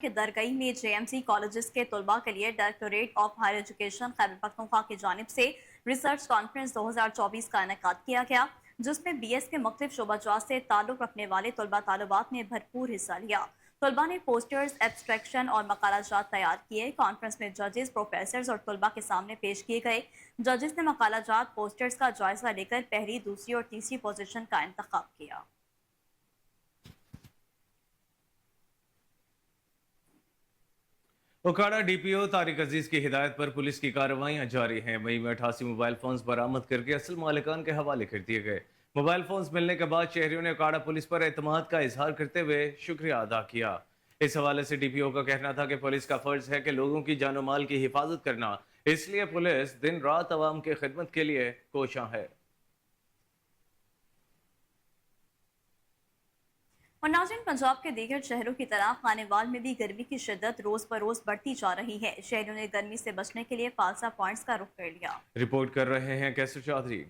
کہ درگئی میں JMC colleges کے طلباء کے لیے directorate of higher education Khyber Pakhtunkhwa کی جانب سے ریسرچ کانفرنس 2024 کا انعقاد کیا گیا، جس میں BS کے مختلف شعبہ جات سے تعلق رکھنے والے طلباء طالبات نے بھرپور حصہ لیا۔ طلباء نے پوسٹرز، ایبسٹریکشن اور مقالہ جات تیار کیے۔ کانفرنس میں ججز، پروفیسرز اور طلباء کے سامنے پیش کیے گئے۔ ججز نے مقالہ جات، پوسٹرز کا جائزہ لے کر پہلی، دوسری اور تیسری پوزیشن کا انتخاب کیا۔ اوکاڑا DPO طارق عزیز کی ہدایت پر پولیس کی کارروائیاں جاری ہیں۔ مئی میں 88 موبائل فونز برآمد کر کے اصل مالکان کے حوالے کر دیے گئے۔ موبائل فونز ملنے کے بعد شہریوں نے اوکاڑا پولیس پر اعتماد کا اظہار کرتے ہوئے شکریہ ادا کیا۔ اس حوالے سے DPO کا کہنا تھا کہ پولیس کا فرض ہے کہ لوگوں کی جان و مال کی حفاظت کرنا، اس لیے پولیس دن رات عوام کی خدمت کے لیے کوشاں ہے۔ اور ناظرین، پنجاب کے دیگر شہروں کی طرح خانیوال میں بھی گرمی کی شدت روز بروز بڑھتی جا رہی ہے۔ شہریوں نے گرمی سے بچنے کے لیے فالسا پوائنٹس کا رخ کر لیا۔ رپورٹ کر رہے ہیں کیسر چودھری۔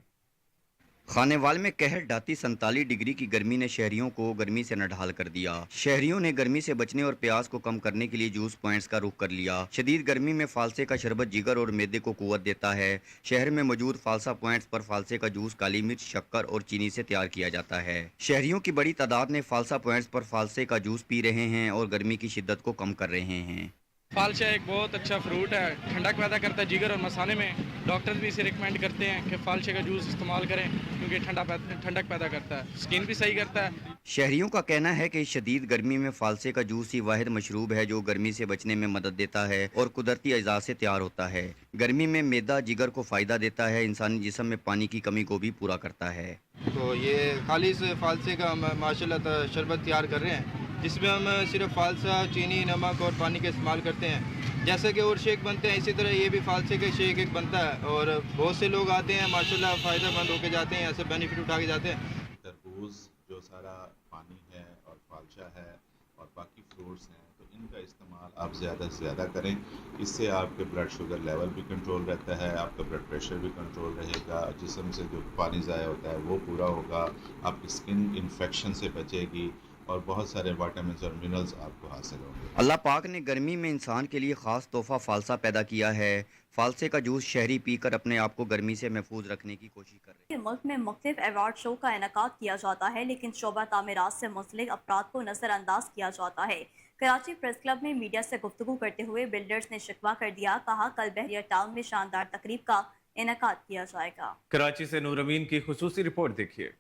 خانیوال میں قہر ڈھاتی 47 ڈگری کی گرمی نے شہریوں کو گرمی سے نڈھال کر دیا۔ شہریوں نے گرمی سے بچنے اور پیاس کو کم کرنے کے لیے جوس پوائنٹس کا رخ کر لیا۔ شدید گرمی میں فالسے کا شربت جگر اور معدے کو قوت دیتا ہے۔ شہر میں موجود فالسا پوائنٹس پر فالسے کا جوس کالی مرچ، شکر اور چینی سے تیار کیا جاتا ہے۔ شہریوں کی بڑی تعداد نے فالسا پوائنٹس پر فالسے کا جوس پی رہے ہیں اور گرمی کی شدت کو کم کر رہے ہیں۔ فالشا ایک بہت اچھا فروٹ ہے، ٹھنڈک پیدا کرتا ہے جگر اور مسانے میں۔ ڈاکٹر بھی اسے ریکمینڈ کرتے ہیں کہ فالشے کا جوس استعمال کریں کیونکہ ٹھنڈک پیدا کرتا ہے، سکین بھی صحیح کرتا ہے۔ شہریوں کا کہنا ہے کہ شدید گرمی میں فالسے کا جوس ہی واحد مشروب ہے جو گرمی سے بچنے میں مدد دیتا ہے اور قدرتی اجزاء سے تیار ہوتا ہے۔ گرمی میں معدہ جگر کو فائدہ دیتا ہے، انسانی جسم میں پانی کی کمی کو بھی پورا کرتا ہے۔ تو یہ خالص فالسے کا ہم ماشاءاللہ شربت تیار کر رہے ہیں، جس میں ہم صرف فالسا، چینی، نمک اور پانی کا استعمال کرتے ہیں۔ جیسا کہ اور شیک بنتے ہیں اسی طرح یہ بھی فالسے کا شیک ایک بنتا ہے اور بہت سے لوگ آتے ہیں ماشاءاللہ فائدہ مند ہو کے جاتے ہیں، ایسے بینیفٹ اٹھا کے جاتے ہیں۔ تربوز جو سارا پانی ہے اور فالشا ہے اور باقی فروٹس ہیں، تو ان کا استعمال آپ زیادہ سے زیادہ کریں۔ اس سے آپ کے بلڈ شوگر لیول بھی کنٹرول رہتا ہے، آپ کا بلڈ پریشر بھی کنٹرول رہے گا، جسم سے جو پانی ضائع ہوتا ہے وہ پورا ہوگا، آپ کی سکن انفیکشن سے بچے گی اور بہت سارے وٹامنس اور منرلز آپ کو حاصل ہوں گے۔ اللہ پاک نے گرمی میں انسان کے لیے خاص تحفہ فالسا پیدا کیا ہے۔ فالسے کا جوس شہری پی کر اپنے آپ کو گرمی سے محفوظ رکھنے کی کوشش کر رہے ہیں۔ ملک میں مختلف ایوارڈ شو کا انعقاد کیا جاتا ہے، لیکن شعبہ تعمیرات سے منسلک افراد کو نظر انداز کیا جاتا ہے۔ کراچی پریس کلب میں میڈیا سے گفتگو کرتے ہوئے بلڈرز نے شکوہ کر دیا، کہا کل بحریہ ٹاؤن میں شاندار تقریب کا انعقاد کیا جائے گا۔ کراچی سے نور امین کی خصوصی رپورٹ دیکھیے۔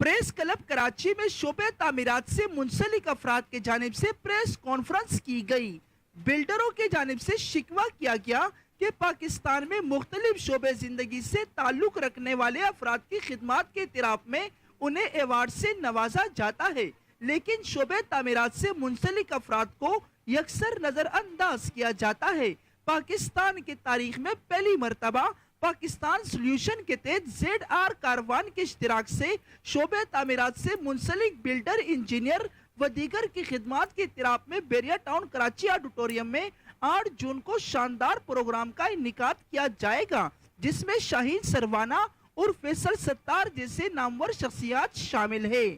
پریس کلب کراچی میں شعبہ تعمیرات سے منسلک افراد کے جانب سے پریس کانفرنس کی گئی۔ بلڈروں کے جانب سے شکوہ کیا گیا کہ پاکستان میں مختلف شعبے زندگی سے تعلق رکھنے والے افراد کی خدمات کے اعتراف میں انہیں ایوارڈ سے نوازا جاتا ہے، لیکن شعبہ تعمیرات سے منسلک افراد کو یکسر نظر انداز کیا جاتا ہے۔ پاکستان کی تاریخ میں پہلی مرتبہ پاکستان سلیوشن کے تحت ZR کاروان کے اشتراک سے شعبہ تعمیرات سے منسلک بلڈر، انجینئر و دیگر کی خدمات کے اعتراف میں بحریہ ٹاؤن کراچی آڈیٹوریم میں 8 جون کو شاندار پروگرام کا انعقاد کیا جائے گا، جس میں شاہین سروانہ اور فیصل ستار جیسے نامور شخصیات شامل ہیں۔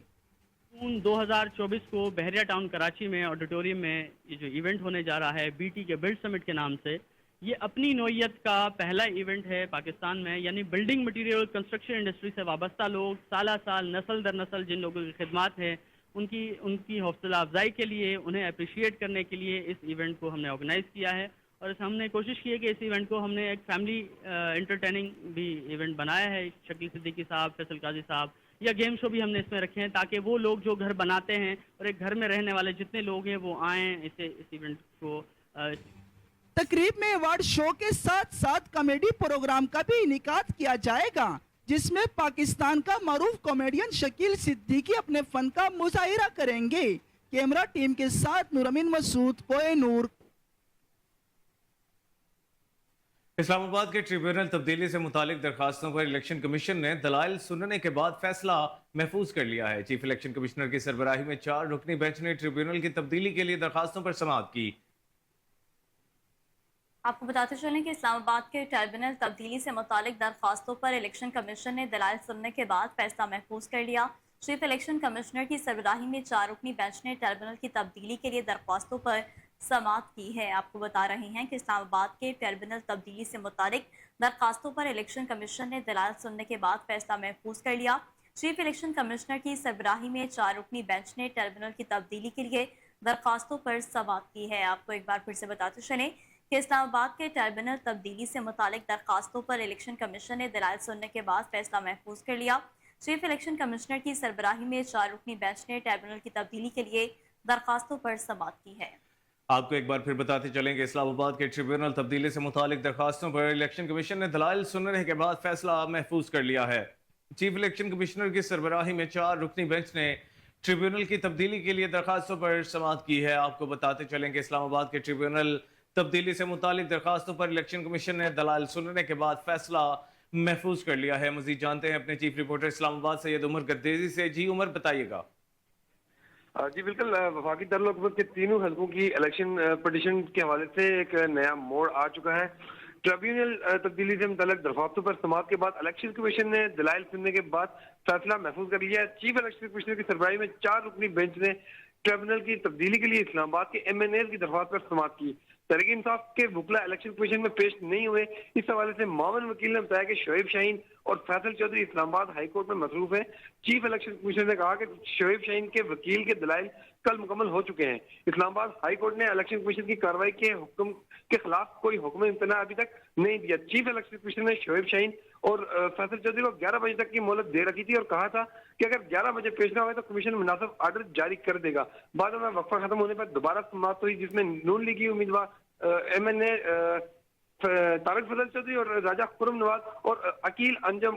2024 کو بحریہ ٹاؤن کراچی میں آڈیٹوریم میں یہ جو ایونٹ ہونے جا رہا ہے BT کے بلڈ سمٹ کے نام سے، یہ اپنی نوعیت کا پہلا ایونٹ ہے پاکستان میں، یعنی بلڈنگ مٹیریل کنسٹرکشن انڈسٹری سے وابستہ لوگ سالہ سال، نسل در نسل جن لوگوں کی خدمات ہیں ان کی حوصلہ افزائی کے لیے، انہیں اپریشیٹ کرنے کے لیے اس ایونٹ کو ہم نے آرگنائز کیا ہے، اور ہم نے کوشش کی ہے کہ اس ایونٹ کو ہم نے ایک فیملی انٹرٹیننگ بھی ایونٹ بنایا ہے۔ شکیل صدیقی صاحب، فیصل قاضی صاحب، یا گیم شو بھی ہم نے اس میں رکھے ہیں تاکہ وہ لوگ جو گھر بناتے ہیں اور ایک گھر میں رہنے والے جتنے لوگ ہیں وہ آئیں اس ایونٹ کو۔ تقریب میں ایوارڈ شو کے ساتھ ساتھ کامیڈی پروگرام کا بھی انعقاد کیا جائے گا، جس میں پاکستان کا معروف کامیڈین شکیل صدیقی اپنے فن کا مظاہرہ کریں گے۔ کیمرہ ٹیم کے ساتھ نور امین مسعود، کوہ نور۔ اسلام آباد کے ٹریبیونل تبدیلی سے متعلق درخواستوں پر الیکشن کمیشن نے دلائل سننے کے بعد فیصلہ محفوظ کر لیا ہے۔ چیف الیکشن کمشنر کی سربراہی میں 4 رکنی بینچ نے ٹریبیونل کی تبدیلی کے لیے درخواستوں پر سماعت کی۔ آپ کو بتاتے چلیں کہ اسلام آباد کے ٹریبیونل تبدیلی سے متعلق درخواستوں پر الیکشن کمیشن نے دلائل سننے کے بعد فیصلہ محفوظ کر لیا۔ चीफ इलेक्शन कमिश्नर की सरबराही में 4 रुकनी बेंच ने ट्रिब्यूनल की तब्दीली के लिए दरख्वास्तों पर समाअत की है। आपको बता रहे हैं कि इस्लामाबाद के ट्रिब्यूनल तब्दीली से मुतालिक दरख्वास्तों पर इलेक्शन कमीशन ने दलाल सुनने के बाद फैसला महफूज कर लिया। चीफ इलेक्शन कमिश्नर की सरबराही में 4 रुकनी बेंच ने ट्रिब्यूनल की तब्दीली के लिए दरख्वास्तों पर समाअत की है। आपको एक बार फिर से बताते चलें कि इस्लामाबाद के ट्रिब्यूनल तब्दीली से मुतालिक दरख्वास्तों पर इलेक्शन कमीशन ने दलाल सुनने के बाद फैसला महफूज कर लिया। चीफ इलेक्शन कमिश्नर की सरबराही में 4 रुकनी बेंच ने ट्रिब्यूनल की तब्दीली के लिए दरख्वास्तों पर समाअत की है। आपको एक बार फिर बताते चलेंगे इस्लामाबाद के ट्रिब्यूनल तब्दीली से मुतालिक दरखास्तों पर इलेक्शन कमीशन ने दलाइल सुनने के बाद फैसला महफूज कर लिया है। चीफ इलेक्शन कमिश्नर की सरबराही में 4 रुकनी बेंच ने ट्रिब्यूनल की तब्दीली के लिए दरखास्तों पर समाअत की है। आपको बताते चलेंगे इस्लामाबाद के ट्रिब्यूनल तब्दीली से मुतालिक दरखास्तों पर इलेक्शन कमीशन ने दलाइल सुनने के बाद फैसला महफूज कर लिया है। मजीद जानते हैं अपने चीफ रिपोर्टर इस्लामाबाद सैयद उमर गर्देजी से। जी उमर, बताइएगा। जी बिल्कुल, वफाकी दारुल के तीनों हलकों की इलेक्शन पिटीशन के हवाले से एक नया मोड़ आ चुका है। ट्रिब्यूनल तब्दीली से मुताल्लिक दरख्वास्तों पर समाअत के बाद इलेक्शन कमीशन ने दलाइल सुनने के बाद फैसला महफूज कर लिया है। चीफ इलेक्शन कमिश्नर की सरबराही में 4 रुकनी बेंच ने ट्रिब्यूनल की तब्दीली के लिए इस्लामाबाद के MNAs की दरख्वास्त पर समाअत की। तहरीक इंसाफ के वकला इलेक्शन कमीशन में पेश नहीं हुए। इस हवाले से मामून वकील ने बताया कि शोएब शाहीन और फैसल चौधरी इस्लामाबाद हाई कोर्ट में मसरूफ है। चीफ इलेक्शन कमीशन ने कहा कि शोएब शाहीन के वकील के दलाइल कल मुकम्मल हो चुके हैं। इस्लामाबाद हाई कोर्ट ने इलेक्शन कमीशन की कार्रवाई के हुक्म के खिलाफ कोई हुक्म इम्तना अभी तक नहीं दिया। चीफ इलेक्शन कमीशन ने शोएब शाहीन और फैसल चौधरी को 11 बजे तक की मोहलत दे रखी थी और कहा था कि अगर 11 बजे पेश ना हुए तो कमीशन मुनासिब आर्डर जारी कर देगा। बाद में वक्फा खत्म होने पर दोबारा समाअत हुई, जिसमें नून लीगी उम्मीदवार MNA तारक फजल चौधरी और राजा खुरम नवाज और अकील अंजम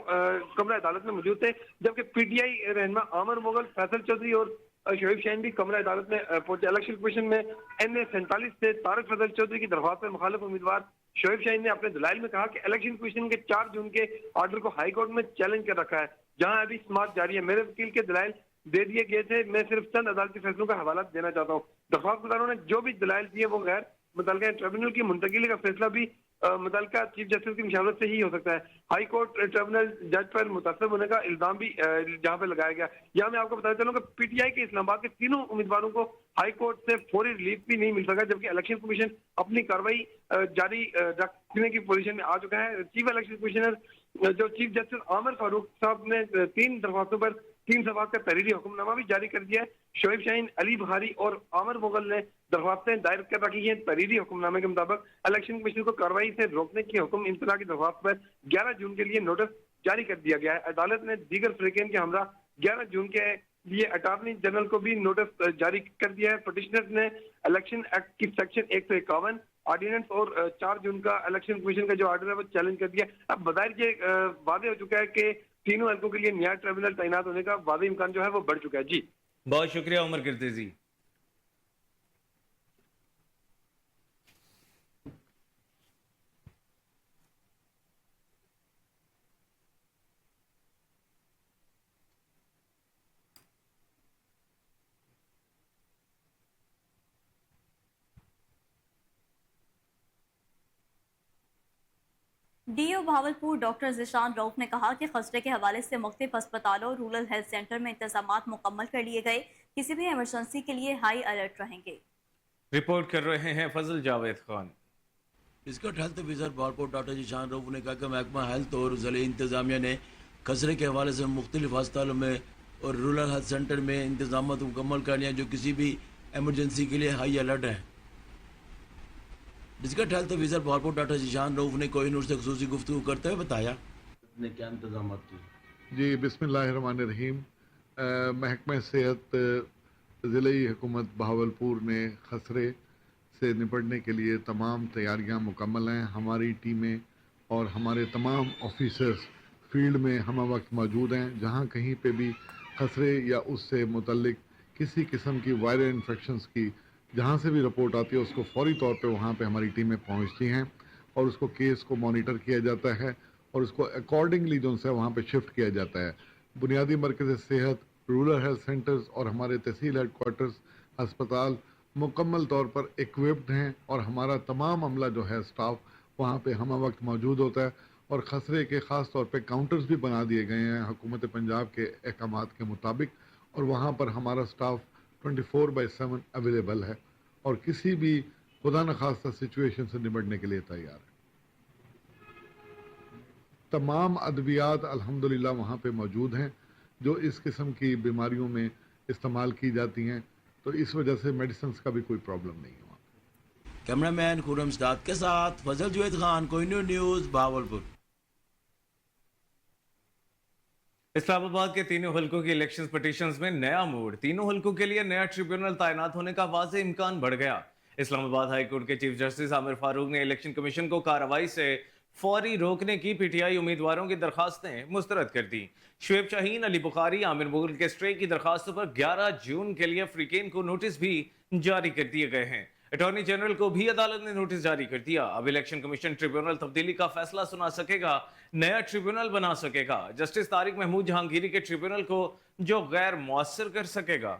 कमरा अदालत में मौजूद थे, जबकि PTI रहनुमा आमर मुगल, फैसल चौधरी और शोएब शाहीन भी कमरा अदालत में पहुंचे। इलेक्शन कमीशन में NA 47 से तारक फजल चौधरी की दरख्वास्त पर मुखालिफ उम्मीदवार शोएब शाहीन ने अपने दलाइल में कहा कि इलेक्शन कमीशन के 4 जून के ऑर्डर को हाई कोर्ट में चैलेंज कर रखा है, जहां अभी समाअत जारी है। मेरे वकील के दलाइल दे दिए गए थे, मैं सिर्फ चंद अदालती फैसलों का हवाला देना चाहता हूँ। दरख्वास्त गुजारों ने जो भी दलाइल दिए वो गैर मुतल्लिका ट्रिब्यूनल की मुंतकिली का फैसला भी मुतल्लिका चीफ जस्टिस की मशावरत से ही हो सकता है। हाई कोर्ट ट्रिब्यूनल जज पर मुतासब होने का इल्जाम भी जहाँ पे लगाया गया। यहाँ मैं आपको बताना चलूँ कि PTI के इस्लामाबाद के तीनों उम्मीदवारों को हाई कोर्ट से फौरी रिलीफ भी नहीं मिल सका, जबकि इलेक्शन कमीशन अपनी कार्रवाई जारी रखने की पोजीशन में आ चुका है। चीफ इलेक्शन कमिश्नर जो चीफ जस्टिस आमिर फारूक साहब ने 3 दरख्वास्तों पर 3 सवाल का तहरीरी हुक्मनामा भी जारी कर दिया है। शोएब शाहीन, अली बुखारी और आमिर मुगल ने दरख्वास्तें दायर कर रखी हैं। तहरीरी हुक्मनामे के मुताबिक इलेक्शन कमीशन को कार्रवाई से रोकने की हुक्म इम्तना की दरख्वास्त पर 11 जून के लिए नोटिस जारी कर दिया गया है। अदालत ने दीगर फरीकैन के हमरा 11 जून के लिए अटॉर्नी जनरल को भी नोटिस जारी कर दिया है। पिटिशनर्स ने इलेक्शन एक्ट की सेक्शन 151 ऑर्डिनेंस और 4 जून का इलेक्शन कमीशन का जो ऑर्डर है वो चैलेंज कर दिया। अब बज़ाहिर ये वादे हो चुका है कि तीनों हल्कों के लिए नया ट्रिब्यूनल तैनात होने का वादे इम्कान जो है वो बढ़ चुका है। जी बहुत शुक्रिया उमर गर्देजी। DO भावलपुर डॉक्टर ज़िशान रऊफ ने कहा कि खसरे के हवाले से मुख्तलिफ अस्पतालों और रूरल हेल्थ सेंटर में इंतजामात मुकम्मल कर लिए गए, किसी भी इमरजेंसी के लिए हाई अलर्ट रहेंगे। रिपोर्ट कर रहे हैं Fazal Javed Khan. District health officer Bahawalpur doctor Zeeshan Rauf ने कहा कि महकमा हेल्थ और ज़िले इंतजामिया ने खसरे के हवाले से मुख्तलिफ अस्पतालों में और रूरल हेल्थ सेंटर में इंतजाम मुकम्मल कर लिया, जो किसी भी एमरजेंसी के लिए हाई अलर्ट हैं। District health officer Bahawalpur doctor Zeeshan Rauf ने कोहिनूर से खुसूसी गुफ्तगू करते हुए बताया ने क्या इंतजाम किए। जी बिस्मिल्लाहिर्रहमानिर्रहीम। महकमा सेहत ज़िली हुकूमत भावलपुर ने खसरे से निपटने के लिए तमाम तैयारियां मुकम्मल हैं। हमारी टीमें और हमारे तमाम ऑफिसर्स फील्ड में हम वक्त मौजूद हैं। जहां कहीं पे भी खसरे या उससे मुतल्लिक किसी किस्म की वायरल इन्फेक्शंस की जहाँ से भी रिपोर्ट आती है उसको फौरी तौर पे वहाँ पे हमारी टीमें पहुँचती हैं और उसको केस को मॉनिटर किया जाता है और उसको अकॉर्डिंगली जो है वहाँ पे शिफ्ट किया जाता है। बुनियादी मरकज़ सेहत, रूरल हेल्थ सेंटर्स और हमारे तहसील हेडक्वार्टर्स अस्पताल मुकम्मल तौर पर इक्विप्ड हैं और हमारा तमाम अमला जो है स्टाफ वहाँ पे हम वक्त मौजूद होता है और खसरे के ख़ास तौर पे काउंटर्स भी बना दिए गए हैं हुकूमत पंजाब के अहकामात के मुताबिक, और वहाँ पर हमारा स्टाफ 24/7 अवेलेबल है और किसी भी खुदा न खास्ता सिचुएशन से निपटने के लिए तैयार है। तमाम अद्वियात अल्हम्दुलिल्लाह वहाँ पे मौजूद हैं जो इस किस्म की बीमारियों में इस्तेमाल की जाती हैं, तो इस वजह से मेडिसिन का भी कोई प्रॉब्लम नहीं है। कैमरामैन खुरम सदात के साथ फजल जुवैद खान, कोहिनूर न्यूज़, भावलपुर। इस्लामाबाद के तीनों हलकों की इलेक्शन पिटीशंस में नया मोड़, तीनों हलकों के लिए नया ट्रिब्यूनल तैनात होने का वाज़ेह इम्कान बढ़ गया। इस्लामाबाद हाई कोर्ट के चीफ जस्टिस आमिर फारूक ने इलेक्शन कमीशन को कार्रवाई से फौरी रोकने की पीटीआई उम्मीदवारों की दरखास्तें मुस्तरद कर दी। शुएब शाहीन, अली बुखारी, आमिर मुगल के स्टे की दरखास्तों पर 11 जून के लिए फ्रीकेन को नोटिस भी जारी कर दिए गए हैं। अटॉर्नी जनरल को भी अदालत ने नोटिस जारी कर दिया। अब इलेक्शन कमीशन ट्रिब्यूनल तब्दीली का फैसला सुना सकेगा, नया ट्रिब्यूनल बना सकेगा। जस्टिस तारिक महमूद जहांगीरी के ट्रिब्यूनल को जो गैर मुअस्सर कर सकेगा।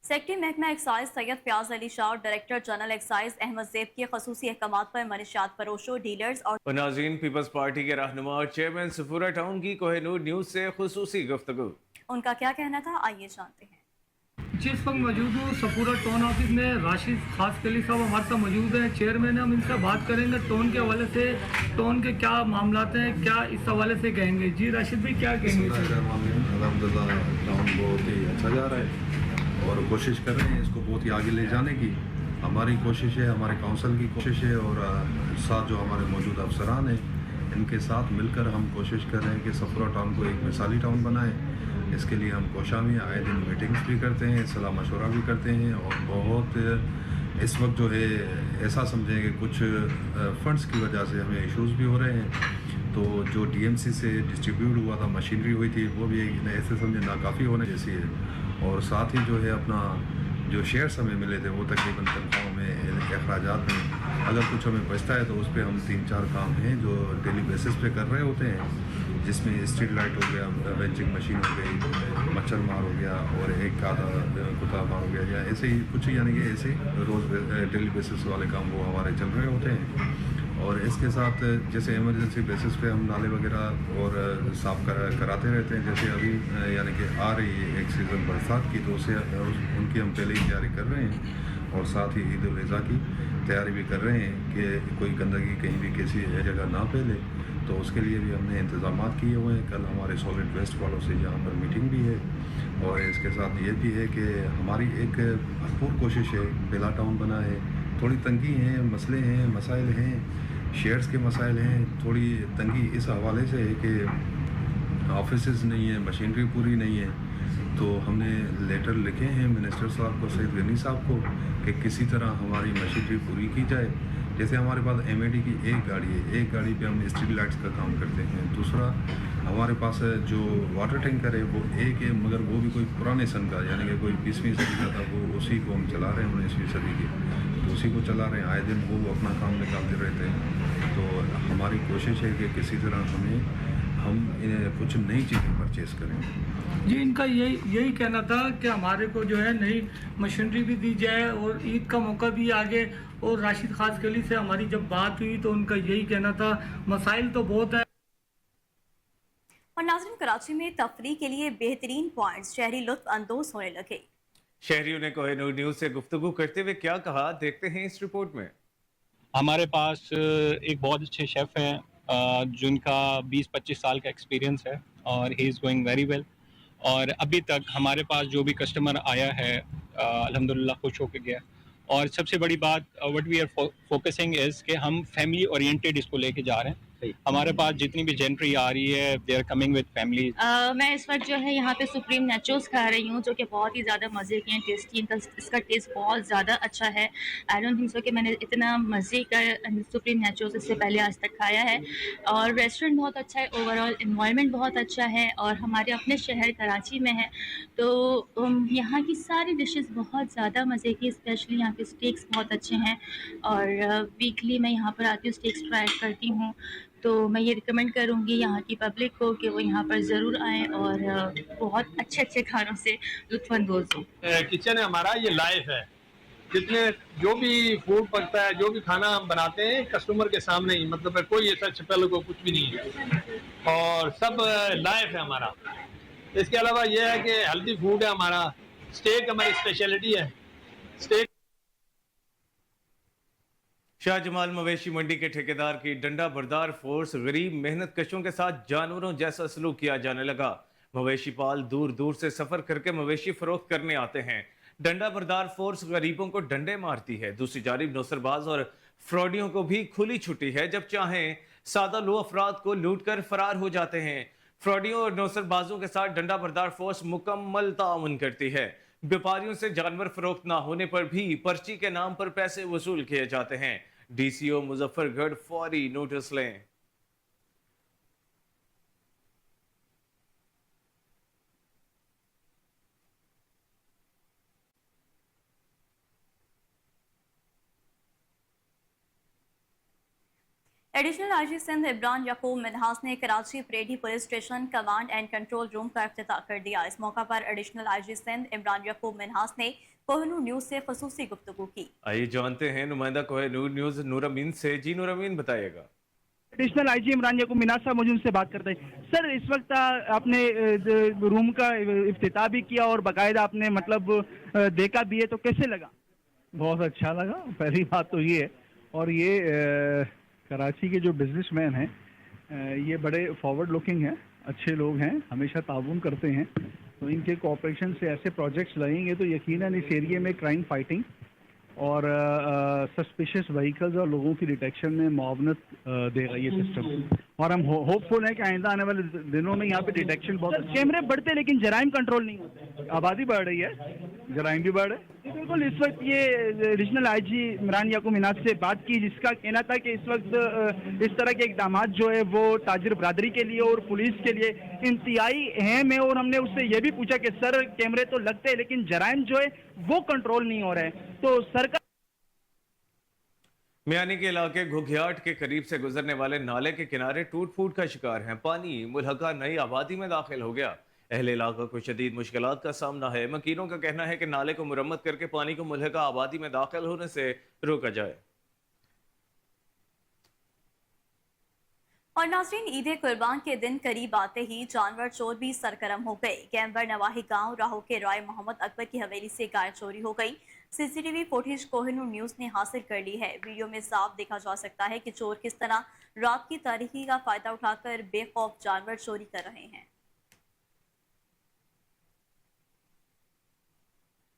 सेक्रेटरी महकमा एक्साइज सैयद फयाज अली शाह और director general excise Ahmad Zeb के खसूसी अहकामात पर मनशियात फरोशों, डीलर्स और नाज़रीन, पीपल्स पार्टी के रहनुमा और चेयरमैन सफूरा टाउन की कोहिनूर न्यूज़ से खुसूसी गुफ्तगू। उनका क्या कहना था, आइए जानते हैं। जिस वक्त मौजूद हूँ सपूरा टाउन ऑफिस में, राशिद खास कली साहब हमारे साथ मौजूद हैं, चेयरमैन। हम इनसे बात करेंगे टाउन के हवाले से, टाउन के क्या मामलात हैं, क्या इस हवाले से कहेंगे। जी राशिद भाई, क्या कहेंगे? अल्हम्दुलिल्लाह टाउन बहुत ही अच्छा जा रहा है और कोशिश कर रहे हैं इसको बहुत ही आगे ले जाने की। हमारी कोशिश है, हमारे काउंसिल की कोशिश है और साथ जो हमारे मौजूद अफसरान हैं इनके साथ मिलकर हम कोशिश कर रहे हैं कि सफूरा टाउन को एक मिसाली टाउन बनाएं। इसके लिए हम कोशा में आए दिन मीटिंग्स भी करते हैं, सलाह मशवरा भी करते हैं और बहुत इस वक्त जो है ऐसा समझें कि कुछ फंड्स की वजह से हमें इश्यूज़ भी हो रहे हैं। तो जो डीएमसी से डिस्ट्रीब्यूट हुआ था, मशीनरी हुई थी, वो भी ऐसे समझे नाकाफ़ी होने जैसी है। और साथ ही जो है अपना जो शेयर्स हमें मिले थे वो तकरीबन तनख्वाहों में, अखराजात में अगर कुछ हमें बचता है तो उस पर हम 3-4 काम हैं जो डेली बेसिस पे कर रहे होते हैं, जिसमें स्ट्रीट लाइट हो गया, वेंचिंग मशीन हो गई, मच्छर मार हो गया और एक आधा कुत्ता मार हो गया, या ऐसे ही कुछ, यानी कि ऐसे रोज़ डेली बेसिस वाले काम वो हमारे चल रहे होते हैं। और इसके साथ जैसे इमरजेंसी बेसिस पे हम नाले वगैरह और साफ़ कराते रहते हैं। जैसे अभी यानी कि आ रही है एक सीज़न बरसात की, तो उसे उनकी हम पहले ही तैयारी कर रहे हैं और साथ ही ईद उल अज़हा की तैयारी भी कर रहे हैं कि कोई गंदगी कहीं भी किसी जगह ना फैले, तो उसके लिए भी हमने इंतज़ाम किए हुए हैं। कल हमारे सॉलिड वेस्ट वालों से यहाँ पर मीटिंग भी है और इसके साथ ये भी है कि हमारी एक भरपूर कोशिश है बेला टाउन बना है। थोड़ी तंगी है, मसले हैं, मसाइल हैं, शेयर्स के मसाइल हैं, थोड़ी तंगी इस हवाले से है कि ऑफिसेस नहीं है, मशीनरी पूरी नहीं है। तो हमने लेटर लिखे हैं मिनिस्टर साहब को, सईद गनी साहब को, कि किसी तरह हमारी मशीनरी पूरी की जाए। जैसे हमारे पास एमएडी की एक गाड़ी है, एक गाड़ी पे हम स्ट्रीट लाइट्स का काम करते हैं। दूसरा हमारे पास जो वाटर टैंकर है वो एक है, मगर वो भी कोई पुराने सन का, यानी कि कोई 20वीं सदी का था, वो उसी को हम चला रहे हैं 19वीं सदी के, तो उसी को चला रहे हैं। आए दिन वो अपना काम निकालते रहते हैं। तो हमारी कोशिश है कि किसी तरह हम कुछ नई चीज़ें परचेज़ करें। जी, इनका यही कहना था कि हमारे को जो है नई मशीनरी भी दी जाए और ईद का मौका भी आगे। और राशिद खास गली से हमारी जब बात हुई तो उनका यही कहना था, मसाइल तो बहुत है। और नाज़रीन, कराची में तफरीह के लिए बेहतरीन पॉइंट्स, शहरी लुत्फ अंदोज होने लगे। शहरियों ने कोहिनूर न्यूज़ से गुफ्तगू करते हुए क्या कहा, देखते हैं इस रिपोर्ट में। हमारे पास एक बहुत अच्छे शेफ़ हैं जिनका 20-25 साल का एक्सपीरियंस है और he is going very well. और अभी तक हमारे पास जो भी कस्टमर आया है अल्हम्दुलिल्लाह खुश होकर गया। और सबसे बड़ी बात what we are focusing is कि हम फैमिली ओरिएंटेड इसको लेके जा रहे हैं। हमारे पास जितनी भी जेंट्री आ रही है they are coming with family. मैं इस वक्त जो है यहाँ पे सुप्रीम नेचोस खा रही हूँ, जो कि बहुत ही ज़्यादा मज़े के हैं, टेस्टी। इसका टेस्ट बहुत ज़्यादा अच्छा है। आई डोंट थिंक सो कि मैंने इतना मज़े का सुप्रीम नेचोस इससे पहले आज तक खाया है। और रेस्टोरेंट बहुत अच्छा है, ओवरऑल इन्वायरमेंट बहुत अच्छा है और हमारे अपने शहर कराची में है, तो यहाँ की सारी डिशेस बहुत ज़्यादा मज़े की। स्पेशली यहाँ के स्टेक्स बहुत अच्छे हैं और वीकली मैं यहाँ पर आती हूँ, स्टेक्स ट्राई करती हूँ। तो मैं ये रिकमेंड करूँगी यहाँ की पब्लिक को कि वो यहाँ पर ज़रूर आएँ और बहुत अच्छे अच्छे खानों से लुत्फ़अंदोज़ हों। किचन हमारा ये लाइफ है, जितने जो भी फूड पकता है, जो भी खाना हम बनाते हैं कस्टमर के सामने ही, मतलब कोई ऐसा छिपल को कुछ भी नहीं है और सब लाइव है हमारा। इसके अलावा ये है कि हेल्दी फूड है हमारा, स्टेक हमारी स्पेशलिटी है। स्टेक शाहजमाल मवेशी मंडी के ठेकेदार की डंडा बरदार फोर्स गरीब मेहनत कशों के साथ जानवरों जैसा सलूक किया जाने लगा। मवेशी पाल दूर दूर से सफर करके मवेशी फरोख्त करने आते हैं। डंडा बरदार फोर्स गरीबों को डंडे मारती है। दूसरी जानिब नौसरबाज और फ्रॉडियों को भी खुली छुट्टी है, जब चाहें सादा लो अफराद को लूट कर फरार हो जाते हैं। फ्रॉडियों और नौसरबाजों के साथ डंडा बरदार फोर्स मुकम्मल ताउन करती है। व्यापारियों से जानवर फरोख्त ना होने पर भी पर्ची के नाम पर पैसे वसूल किए जाते हैं। डीसीओ मुजफ्फरगढ़ फौरी नोटिस लें। एडिशनल आईजी सिंध इमरान याकूब मिन्हास ने Karachi Preedy police station command and control room का इफ्तिताह कर दिया। इस मौका पर एडिशनल आईजी सिंध इमरान याकूब मिन्हास ने कोहिनूर न्यूज से खसूसी गुफ्तगू की। आइए जानते हैं नुमाइंदा कोहिनूर न्यूज नूर अमीन से। जी नूर अमीन बताइएगा। एडिशनल आईजी इमरान याकूब मिन्हास साहब मुझे उनसे बात करते हैं। सर, इस वक्त आपने रूम का इफ्तिताह भी किया और बाकायदा आपने मतलब देखा भी है, तो कैसे लगा? बहुत अच्छा लगा। पहली बात तो ये है, और ये कराची के जो बिजनेसमैन हैं ये बड़े फॉरवर्ड लुकिंग हैं, अच्छे लोग हैं, हमेशा ताउन करते हैं। तो इनके कोऑपरेशन से ऐसे प्रोजेक्ट्स लगेंगे तो यकीनन इस एरिया में क्राइम फाइटिंग और सस्पिशियस व्हीकल्स और लोगों की डिटेक्शन में मुआवनत देगा ये सिस्टम। और हम होपफुल हैं कि आइंदा आने वाले दिनों में यहाँ पे डिटेक्शन बहुत कैमरे बढ़ते लेकिन जराइम कंट्रोल नहीं होते। आबादी बढ़ रही है, जराइम भी बढ़ रहे। बिल्कुल, इस वक्त ये रीजनल आईजी इमरान याकूब मिन्हास से बात की, जिसका कहना था कि इस वक्त इस तरह के इकदाम जो है वो ताजिर बरादरी के लिए और पुलिस के लिए इंतहाई अहम है। और हमने उससे ये भी पूछा कि सर कैमरे तो लगते हैं लेकिन जराइम जो है वो कंट्रोल नहीं हो रहा है, तो सरकार मियानी के इलाके घुघियाट के करीब से गुजरने वाले नाले के किनारे टूट फूट का शिकार हैं। पानी मुल्हका नई आबादी में दाखिल हो गया। अहले इलाका को शदीद मुश्किलात का सामना है। मकीनों का कहना है कि नाले को मुरम्मत करके पानी को मुल्हका आबादी में दाखिल होने से रोका जाए। और नाज़रीन, ईद कुर्बान के दिन करीब आते ही जानवर चोर भी सरगर्म हो गए। कैम्बर नवाही गांव राहो के राय मोहम्मद अकबर की हवेली से गाय चोरी हो गई। सीसीटीवी फुटेज कोहिनूर न्यूज ने हासिल कर ली है। वीडियो में साफ देखा जा सकता है कि चोर किस तरह रात की तारीकी का फायदा उठाकर बेखौफ जानवर चोरी कर रहे हैं।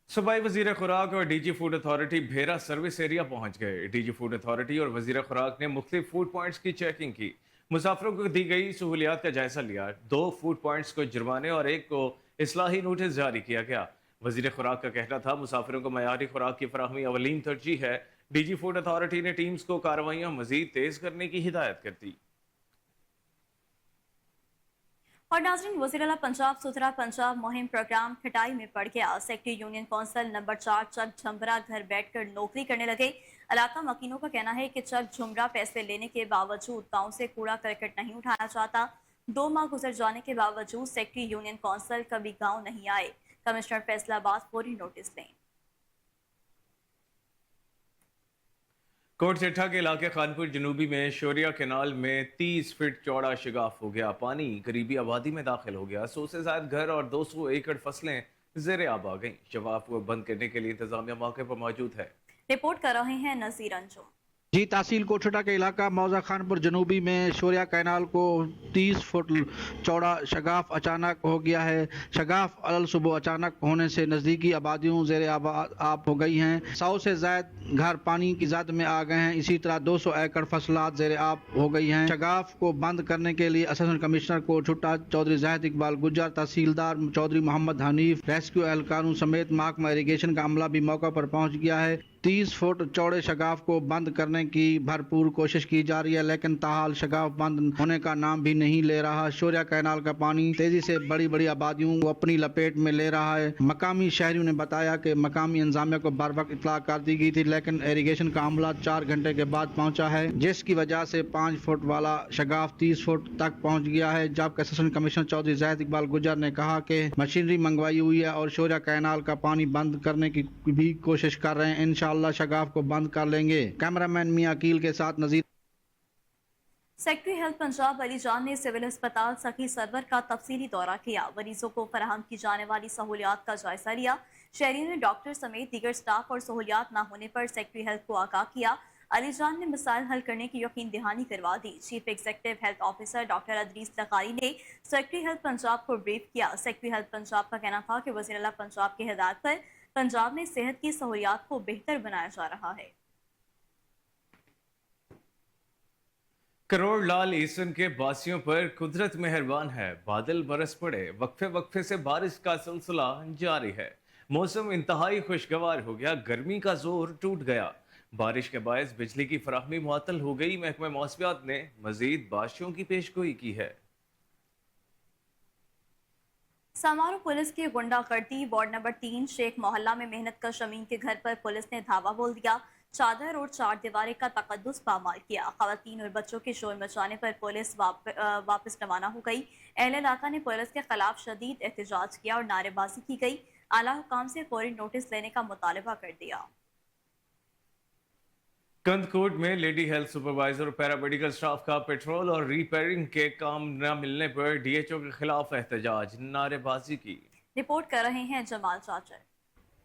सूबाई वजीर खुराक और डीजी फूड अथॉरिटी भेरा सर्विस एरिया पहुंच गए। डीजी फूड अथॉरिटी और वजीर खुराक ने मुख्तलिफ फूड पॉइंट्स की चेकिंग की, मुसाफिरों को दी गई सहूलियात का जायजा लिया। 2 फूड पॉइंट्स को जुर्माने और 1 को इस्लाही नोटिस जारी किया गया। वजीर खुराक का कहना था मुसाफिरों को मयारी खुराक की फराहमी अवलीन तरजीह है। डीजी फूड अथॉरिटी ने टीम्स को कार्रवाइयां मजीद तेज करने की हिदायत कर दी। और नाज़रीन, वज़ीर-ए-आला पंजाब सुथरा पंजाब मुहिम प्रोग्राम खटाई में पड़ गया। सेक्रेटरी यूनियन कौंसिल नंबर 4 चक झुमरा घर बैठकर नौकरी करने लगे। इलाका मकीनों का कहना है कि चक झुमरा पैसे लेने के बावजूद गाँव से कूड़ा करकट नहीं उठाना चाहता। 2 माह गुजर जाने के बावजूद सेक्रेटरी यूनियन कौंसिल कभी गाँव नहीं आए। कमिश्नर फैसलाबाद फौरी नोटिस लें। कोट सेठा के इलाके खानपुर जनूबी में शोरिया कैनाल में 30 फीट चौड़ा शिगाफ हो गया। पानी करीबी आबादी में दाखिल हो गया। 100 से ज्यादा घर और 200 एकड़ फसलें ज़ेरे आब आ गईं। शिगाफ को बंद करने के लिए इंतजामिया मौके पर मौजूद है। रिपोर्ट कर रहे हैं नजीर अंजुम। जी, तहसील कोटशेठा के इलाका मौजा खानपुर जनूबी में शोरिया कैनाल को 30 फुट चौड़ा शगाफ अचानक हो गया है। शगाफ अलल सुबह अचानक होने से नज़दीकी आबादियों ज़ेरे आब हो गई हैं। 100 से ज़ायद घर पानी की ज़द में आ गए हैं। इसी तरह 200 एकड़ फसलात ज़ेरे आब हो गई हैं। शगाफ को बंद करने के लिए असिस्टेंट कमिश्नर को छुट्टा चौधरी जाहिद इकबाल गुज्जर, तहसीलदार चौधरी मोहम्मद हनीफ, रेस्क्यू एहलकारों समेत महकमा इरीगेशन का अमला भी मौका पर पहुँच गया है। 30 फुट चौड़े शगाफ को बंद करने की भरपूर कोशिश की जा रही है, लेकिन ताहाल शगाफ बंद होने का नाम भी नहीं ले रहा। शोरिया कैनाल का पानी तेजी से बड़ी बड़ी आबादियों को अपनी लपेट में ले रहा है। मकामी शहरियों ने बताया कि मकामी इंतजामिया को बर वक्त इतला कर दी गई थी, लेकिन इरिगेशन का अमला 4 घंटे के बाद पहुंचा है, जिसकी वजह से 5 फुट वाला शगाफ 30 फुट तक पहुंच गया है। जबकि असिस्टेंट कमिश्नर चौधरी ज़ैद इकबाल गुजर ने कहा कि मशीनरी मंगवाई हुई है और शोरिया कैनाल का पानी बंद करने की भी कोशिश कर रहे हैं। इंशाअल्लाह शगाफ को बंद कर लेंगे। कैमरामैन मियां अकील के साथ नजीर। सेक्रेटरी हेल्थ पंजाब अली जान ने सिविल अस्पताल सखी सरवर का तफसीली दौरा किया, मरीजों को फराहम की जाने वाली सहूलियात का जायजा लिया। शहरियों ने डॉक्टर समेत दीगर स्टाफ और सहूलियात न होने पर सेक्रेटरी हेल्थ को आगाह किया। अली जान ने मसाइल हल करने की यकीन दहानी करवा दी। Chief executive health officer doctor Idrees Lakari ने सेक्रेटरी हेल्थ पंजाब को ब्रीफ किया। सेक्रेटरी हेल्थ पंजाब का कहना था कि वज़ीर आला पंजाब की हिदायत पर पंजाब में सेहत की सहूलियात को बेहतर बनाया जा रहा है। करोड़ लाल ईसन के बासियों पर कुदरत मेहरबान है। बादल बरस पड़े, वक्फे वक्फे से बारिश का सिलसिला जारी है। मौसम इंतहाई खुशगवार हो गया, गर्मी का जोर टूट गया। बारिश के बायस बिजली की फराहमी मुअत्तल हो गई। महकमा मौसमियात ने मजीद बारिशों की पेशगोई की है। समारो पुलिस की गुंडागर्दी। वार्ड नंबर 3 शेख मोहल्ला में मेहनत का शमीन के घर पर पुलिस ने धावा बोल दिया, चादर और 4 दीवारें का तकद्दुस पामाल किया। खवातीन और बच्चों के शोर मचाने पर पुलिस वापस रवाना हो गई। अहले इलाका ने पुलिस के खिलाफ शदीद एहतजाज किया और नारेबाजी की गई। आला हुकाम से फौरी नोटिस लेने का मुतालबा कर दिया। कंदकोट में लेडी हेल्थ सुपरवाइजर और पैरामेडिकल स्टाफ का पेट्रोल और रिपेयरिंग के काम न मिलने पर डीएचओ के खिलाफ एहतजाज, नारेबाजी की। रिपोर्ट कर रहे हैं Jamal Chachar.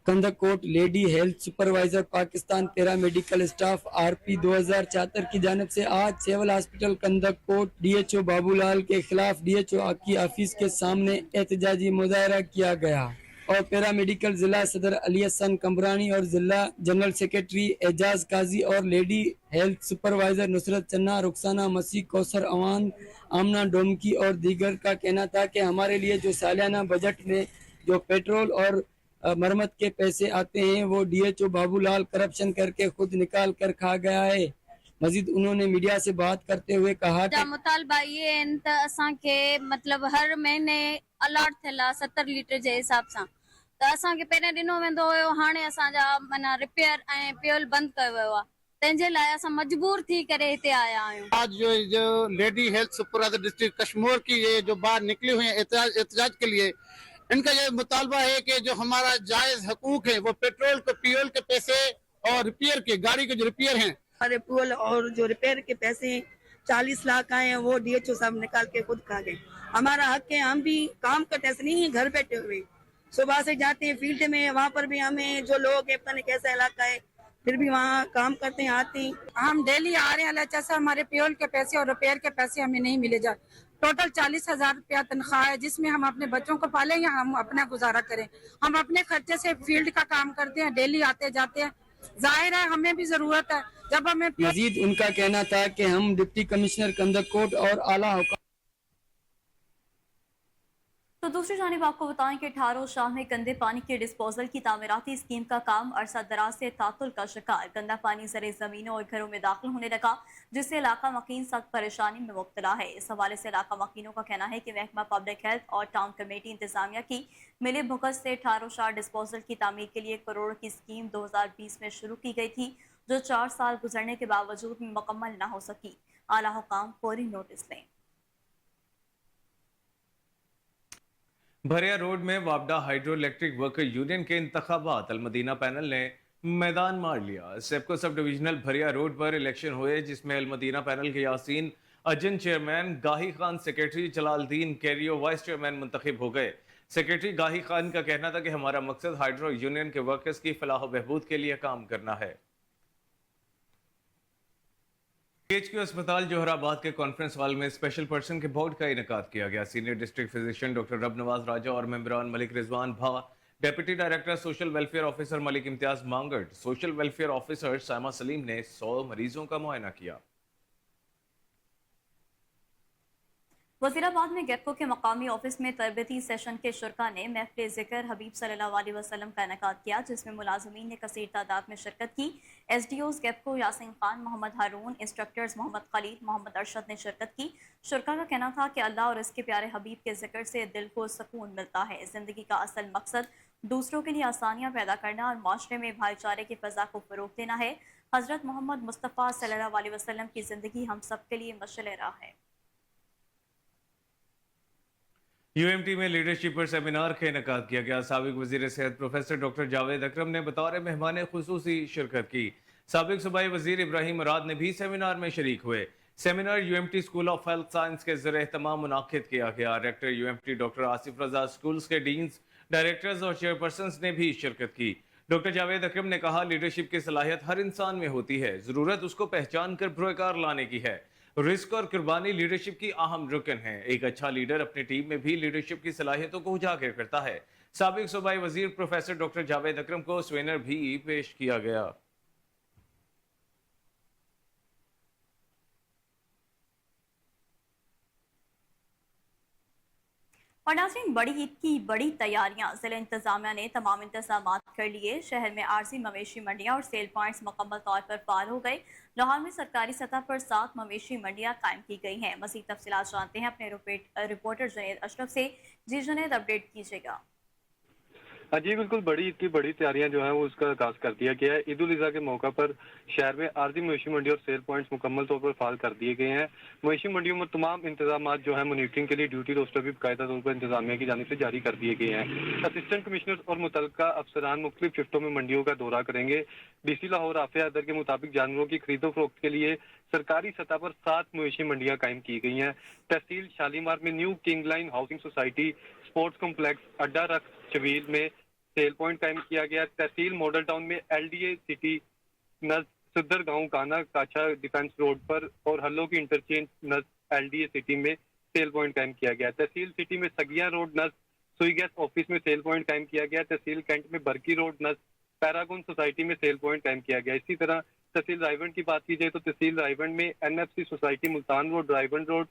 Kandhkot lady health supervisor Pakistan paramedical staff RP 2074 की जानिब से आज civil hospital Kandhkot DHO Babulal के खिलाफ डीएचओ की ऑफिस के सामने एहतजाजी मुजाहरा किया गया और पैरामेडिकल जिला सदर अली हसन कमरानी और जिला जनरल सेक्रेटरी एजाज काजी और लेडी हेल्थ सुपरवाइजर नुसरत चन्ना, रुखसाना मसीह, कौसर अवान, आमना डोमकी और दीगर का कहना था कि हमारे लिए जो सालाना बजट में जो पेट्रोल और मरम्मत के पैसे आते हैं वो डीएचओ बाबूलाल करप्शन करके खुद निकाल कर खा गया है। मजीद उन्होंने मीडिया से बात करते हुए कहा कि मुतालबा ये के मतलब हर महीने अलॉट थियला 70 लीटर जे हिसाब सां त असांखे पहिरियों ॾिनो वेंदो हुयो, हाणे असांजा माना रिपेयर ऐं फ्यूल बंद कयो वियो आहे, तंहिंजे लाइ असां मजबूर थी करे हिते आया आहियूं। आज जो lady health supervisor district Kashmir की ये जो बाहर निकली हुई है एहतजाज के लिए, इनका ये मुतालबा है कि जो हमारा जायज हकूक है वो पेट्रोल के फ्यूल के पैसे और रिपेयर के गाड़ी के जो रिपेयर हैं, हमारे फ्यूल और जो रिपेयर के पैसे 40 लाख आए हैं वो डीएचओ साहब निकाल के खुद खा गए। हमारा हक है, हम भी काम करते ऐसे नहीं है घर बैठे हुए, सुबह से जाते हैं फील्ड में, वहाँ पर भी हमें जो लोग है पता नहीं कैसा इलाका है फिर भी वहाँ काम करते हैं, आते हैं। हम डेली आ रहे हैं, जैसे हमारे फ्यूल के पैसे और रिपेयर के पैसे हमें नहीं मिले जा। टोटल 40,000 रुपया तनख्वाह है जिसमें हम अपने बच्चों को पालें या हम अपना गुजारा करें। हम अपने खर्चे से फील्ड का काम करते हैं, डेली आते जाते हैं, जाहिर है हमें भी जरूरत है। जब हमें मजीद उनका कहना था कि हम डिप्टी कमिश्नर कंदकोट और आला हुकाम। तो दूसरी जानिब आपको बताएं कि ठारो शाह में गंदे पानी के डिस्पोजल की तामीराती स्कीम का काम अरसा दराज से तातुल का शिकार। गंदा पानी ज़रे ज़मीनों और घरों में दाखिल होने लगा, जिससे इलाका मकीन सख्त परेशानी में मुब्तला है। इस हवाले से इलाका मकीनों का कहना है कि महकमा पब्लिक हेल्थ और टाउन कमेटी इंतजामिया की मिले भुगत से ठारो शाह डिस्पोजल की तामीर के लिए करोड़ की स्कीम 2020 में शुरू की गई थी, जो 4 साल गुजरने के बावजूद मुकम्मल न हो सकी। आला हुकाम फौरी नोटिस लें। भरिया रोड में वापडा हाइड्रो इलेक्ट्रिक वर्कर यूनियन के इंतखाबात, अलमदीना पैनल ने मैदान मार लिया। सेप्को सब डिविजनल भरिया रोड पर इलेक्शन हुए, जिसमें अलमदीना पैनल के Yasin Ajan chairman, Gahi Khan secretary, Jalaluddin Kerio vice chairman मुंतखब हो गए। सेक्रेटरी गाही खान का कहना था कि हमारा मकसद हाइड्रो यूनियन के वर्कर्स की फलाह बहबूद के लिए काम करना है। PHQ अस्पताल जोहराबाद के कॉन्फ्रेंस हॉल में स्पेशल पर्सन के बोर्ड का इनेकाद किया गया। Senior district physician doctor Rabnawaz राजा और मेंबरान मलिक रिजवान भा, deputy director social welfare officer Malik Imtiaz Mangat, social welfare officer Saima Salim ने 100 मरीजों का मुआयना किया। वज़ीराबाद में गेपको के मकामी ऑफिस में तरबती सेशन के शुरा ने महफिल ज़िक्र हबीब सल्लल्लाहु अलैहि वसल्लम का इनेकाद किया, जिसमें मुलाजमीन ने कसीर तादाद में शिरकत की। SDOs गेपको यासीन खान, मोहम्मद हारून, इंस्ट्रक्टर्स मोहम्मद खलील, मोहम्मद अरशद ने शिरकत की। शुरा का कहना था कि अल्लाह और इसके प्यारे हबीब के जिक्र से दिल को सुकून मिलता है। ज़िंदगी का असल मकसद दूसरों के लिए आसानियाँ पैदा करना और माशरे में भाईचारे की फ़ज़ा को फ़रोग़ देना है। हज़रत मोहम्मद मुस्तफ़ा सल्लल्लाहु अलैहि वसल्लम की ज़िंदगी हम सब के लिए मशअल राह है। UMT में लीडरशिप पर सेमिनार का इनेकाद किया गया। साबिक वजीर सेहत प्रोफेसर डॉक्टर जावेद अकरम ने बतौर मेहमान खुसूसी शिरकत की। साबिक सूबाई वजीर इब्राहिम मुराद ने भी सेमिनार में शरीक हुए। Seminar UMT school of health science के ज़रिए तमाम मुनाकिद किया गया। डायरेक्टर UMT डॉक्टर आसिफ रजा, स्कूल्स के डीन्स, डायरेक्टर्स और चेयरपर्सन्स ने भी शिरकत की। डॉक्टर जावेद अकरम ने कहा, लीडरशिप की सलाहियत हर इंसान में होती है, ज़रूरत उसको पहचान कर पुरकार लाने की है। रिस्क और कुर्बानी लीडरशिप की अहम रुकन है। एक अच्छा लीडर अपनी टीम में भी लीडरशिप की सलाहियतों को उजागर करता है। साबिक सूबाई वजीर प्रोफेसर डॉक्टर जावेद अकरम को स्वेनर भी पेश किया गया। और नाज़रीन, बड़ी ईद की बड़ी तैयारियां, ज़िला इंतजामिया ने तमाम इंतजाम कर लिए। शहर में आर्जी मवेशी मंडियां और सेल पॉइंट्स मुकम्मल तौर पर फाल हो गए। लाहौर में सरकारी सतह पर 7 मवेशी मंडियां कायम की गई हैं। मज़ीद तफसीलात जानते हैं अपने रिपोर्टर जुनैद अशरफ से। जी जुनैद, अपडेट कीजिएगा। जी बिल्कुल, बड़ी ईद की बड़ी तैयारियां जो हैं वो उसका आगाज कर दिया गया है। ईद उल अज़हा के मौका पर शहर में आर्जी मवेशी मंडी और सेल पॉइंट्स मुकम्मल तौर पर फाल कर दिए गए हैं। मवेशी मंडियों में तमाम इंतजाम जो है मॉनिटरिंग के लिए ड्यूटी रोस्टर भी बाकायदा तौर पर इंतजामिया की जानिब से जारी कर दिए गए हैं। असिस्टेंट कमिश्नर और मुतल्लिका अफसरान मुख्तलिफ शिफ्टों में मंडियों का दौरा करेंगे। DC लाहौर आफिया अदर के मुताबिक जानवरों की खरीदो फरोख्त के लिए सरकारी सतह पर 7 मवेशी मंडियां कायम की गई हैं। तहसील शालीमार में new king line housing society, sports complex, अड्डा रख चवील में सेल पॉइंट कायम किया गया। तहसील मॉडल टाउन में LDA सिटी नज सुदर गांव काना काछा डिफेंस रोड पर और हल्लों की इंटरचेंज नज LDA सिटी में सेल पॉइंट कायम किया गया। तहसील सिटी में सगिया रोड नज सुई गैस ऑफिस में सेल पॉइंट कायम किया गया। तहसील कैंट में बरकी रोड नज पैरागोन सोसाइटी में सेल पॉइंट कायम किया गया। इसी तरह तहसील रायवंड की बात की जाए तो तहसील रायवंड में NFC society, Multan road, Raiwind road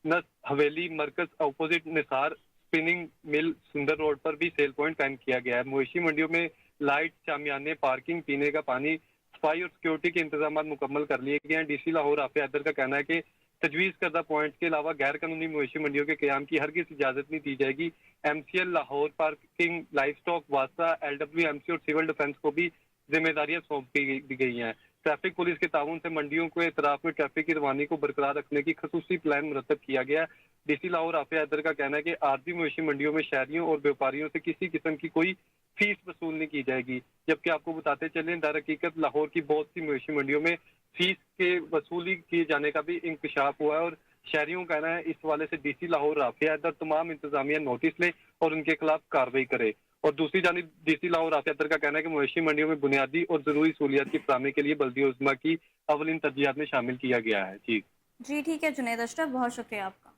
नज हवेली मरकज अपोजिट निसार स्पिनिंग मिल सुंदर रोड पर भी सेल पॉइंट कायम किया गया है। मवेशी मंडियों में लाइट, शामियाने, पार्किंग, पीने का पानी, सफाई और सिक्योरिटी के इंतजाम मुकम्मल कर लिए गए हैं। DC लाहौर आफिया अदर का कहना है कि तजवीज़ करदा पॉइंट के अलावा गैर कानूनी मवेशी मंडियों के क्याम की हरगिज़ इजाज़त नहीं दी जाएगी। MCL Lahore parking, livestock, वासा, LWMC और सिविल डिफेंस को भी जिम्मेदारियां सौंप दी गई हैं। ट्रैफिक पुलिस के ताउन से मंडियों के इतराफ में ट्रैफिक की रवानी को बरकरार रखने की खसूसी प्लान मुरतब किया गया। DC लाहौर आफिया अदर का कहना है कि आर्जी मवेशी मंडियों में शहरियों और व्यापारियों से किसी किस्म की कोई फीस वसूल नहीं की जाएगी। जबकि आपको बताते चलें, दर हकीकत लाहौर की बहुत सी मवेशी मंडियों में फीस के वसूली किए जाने का भी इंकशाफ हुआ है और शहरियों का कहना है इस हवाले से DC लाहौर आफिया अदर तमाम इंतजामिया नोटिस ले और उनके खिलाफ कार्रवाई करे। और दूसरी जानिब DC लाहौर आफिया अदर का कहना है कि मवेशी मंडियों में बुनियादी और जरूरी सहूलियात की फराहमी के लिए बल्दिया उज़्मा की अवलिन तरजीहात में शामिल किया गया है। जी ठीक है जुनैद अशरफ, बहुत शुक्रिया आपका।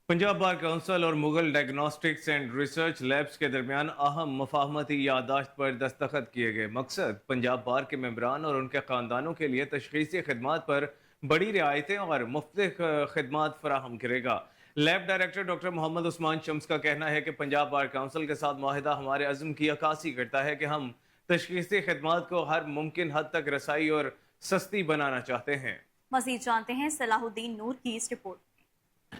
पंजाब बार काउंसिल और Mughal diagnostics and research labs के दरमियान अहम मफाहमती यादाश्त पर दस्तखत किए गए। मकसद पंजाब बार के मेंबरान और उनके ख़ानदानों के लिए तशख़ीसी खिदमात पर बड़ी रियायतें और मुफ्त खिदमात फराहम करेगा। Lab director doctor Mohammad Usman Shams का कहना है कि पंजाब बार काउंसिल के साथ माहिदा हमारे अज़्म की अक्कासी करता है कि हम तशख़ीसी खिदमात को हर मुमकिन हद तक रसाई और सस्ती बनाना चाहते हैं। मज़ीद जानते हैं सलाहुद्दीन नूर की इस रिपोर्ट।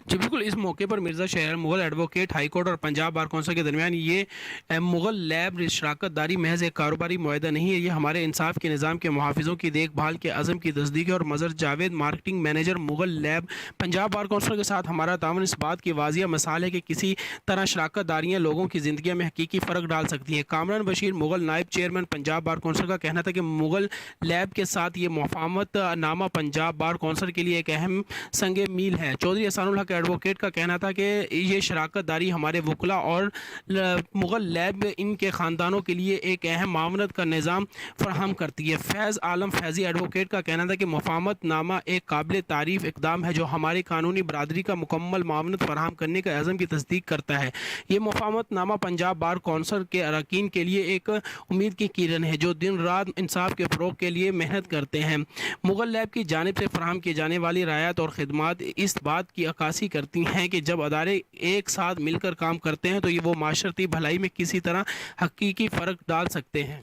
जी बिल्कुल, इस मौके पर मिर्ज़ा शहर मुगल एडवोकेट हाई कोर्ट और पंजाब बार कौंसिल के दरमियान ये मुगल लैब शराकत दारी महज एक कारोबारी मुआहदा नहीं है, ये हमारे इंसाफ के निज़ाम के मुहाफ़िज़ों की देखभाल के अज़म की तस्दीक है। और Mazhar Javed, marketing manager Mughal lab, Punjab bar council के साथ हमारा तावन इस बात की वाज़िया मिसाल है कि किसी तरह शराकत दारियाँ लोगों की ज़िंदगी में हकीकी फ़र्क डाल सकती हैं। कामरान बशीर मुगल नायब चेयरमैन पंजाब बार कौंसिल का कहना था कि मुगल लैब के साथ ये मुफाहमत नामा पंजाब बार कौंसिल के लिए एक अहम संग मील है। चौधरी एहसानुल हक एडवोकेट का कहना था कि ये शराकत दारी हमारे वकला और मुग़ल लैब इनके ख़ानदानों के लिए एक अहम मावनत का निज़ाम फराहम करती है। फैज़ आलम फैज़ी एडवोकेट का कहना था कि मुफाहमत नामा एक काबिल तारीफ़ इक़दाम है जो हमारी कानूनी बरादरी का मुकम्मल मावनत फराहम करने का अज़म की तस्दीक करता है। ये मुफाहमत नामा पंजाब बार कौंसिल के अरकान के लिए एक उम्मीद की किरण है जो दिन रात इंसाफ के फ़रोग़ के लिए मेहनत करते हैं। मुग़ल लैब की जानिब से फराहम की जाने वाली रायत और ख़िदमात इस बात की अक्कासी करती हैं कि जब अदारे एक साथ मिलकर काम करते हैं तो ये वो माशरती भलाई में किसी तरह हकीकी फ़र्क डाल सकते हैं।